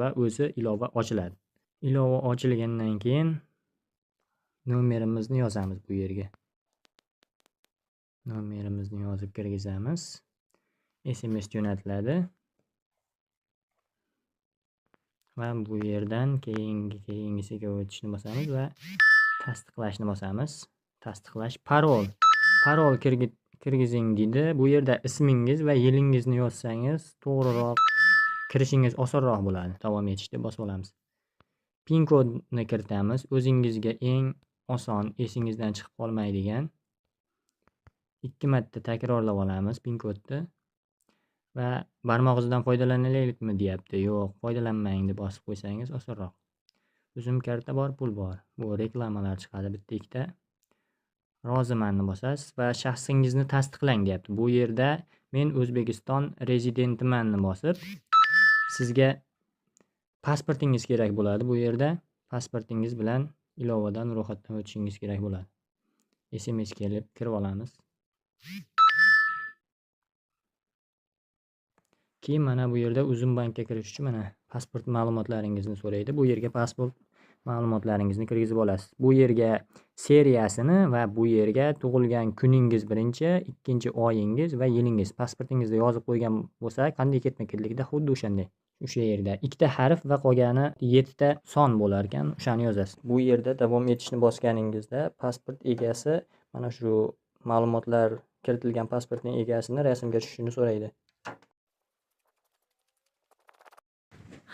va o'zi ilova ochiladi. Ilova ochilgandan keyin nomerimizni yozamiz bu yerga. Nomerimizni yozib kirgizamiz. SMS jo'natiladi. Va bu yerdan keyingisiga o'tishni bosamiz va tasdiqlashni bosamiz. Tasdiqlash parol kirgizing deydi. Bu yerda ismingiz va yilingizni yozsangiz to'g'riroq kirishingiz osonroq bo'ladi. Davom etishda bosib olamiz. Pin kodni kiritamiz. O'zingizga eng oson, esingizdan chiqib qolmaydigan 2 marta takrorlab olamiz pin kodni. Va barmoq izidan foydalanalaylikmi deyapti. Yo'q, foydalanmang deb bosib qo'ysangiz osonroq. Uzum karta bor, pul bor. Bu reklamalar chiqadi bitta ikkita. Rozimanni bosasiz va shaxsingizni tasdiqlang deyapti. Bu yerda men O'zbekiston rezidentimanni bosib, sizga pasportingiz kerak bo'ladi. Bu yerda pasportingiz bilan ilovadan ro'yxatdan o'tishingiz kerak bo'ladi. SMS kelib kirib olamiz. Keyin mana bu yerda Uzum bankka kirish uchun mana pasport ma'lumotlaringizni so'raydi. Bu yerga pasport ma'lumotlaringizni kirgizib olasiz. Bu yerga seriyasini va bu yerga tug'ilgan kuningiz birinchi, ikkinchi oyingiz va yilingiz pasportingizda yozib qo'ygan bo'lsa, qanday ketma-ketlikda xuddi o'shanday. O'sha yerda ikkita harf va qolgani 7 ta son bo'lar ekan, o'shani yozasiz. Bu yerda davom etishni bosganingizda pasport egasi mana shu ma'lumotlar kiritilgan pasportning egasini rasmga tushishini so'raydi.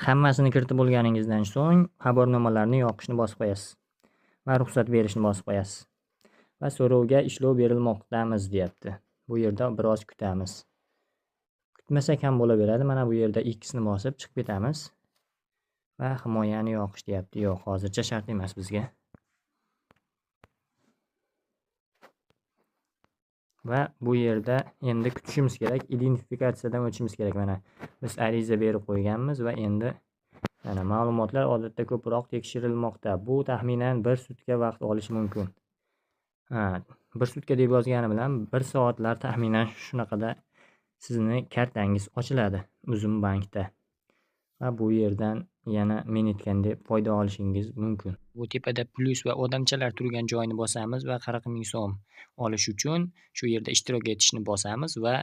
Hammasini kiritib bo'lganingizdan so'ng xabarnomalarni yoqishni bosib qo'yasiz va ruxsat berishni bosib qo'yasiz. Va so'rovga ishlov berilmoqdamiz deyapti. Bu yerda biroz kutamiz. Kutmasak ham bo'laveradi. Mana bu yerda X ni bosib chiqib ketamiz. Va himoyani yoqish deyapti. Yo'q, hozircha shart emas bizga. Va bu yerda endi kutishimiz kerak, identifikatsiyadan o'tishimiz kerak. Mana biz ariza berib qo'yganmiz va endi mana ma'lumotlar odatda ko'proq tekshirilmoqda. Bu taxminan 1 sutka vaqt olishi mumkin. 1 sutka deb yozgani bilan 1 soatlar taxminan shunaqada sizni kartangiz ochiladi Uzum bankda. Va bu yerdan yana men aytgandek foyda olishingiz mumkin. Bu tepada plus va odamchalar turgan joyni bosamiz va 40 ming so'm olish uchun shu yerda ishtirok etishni bosamiz va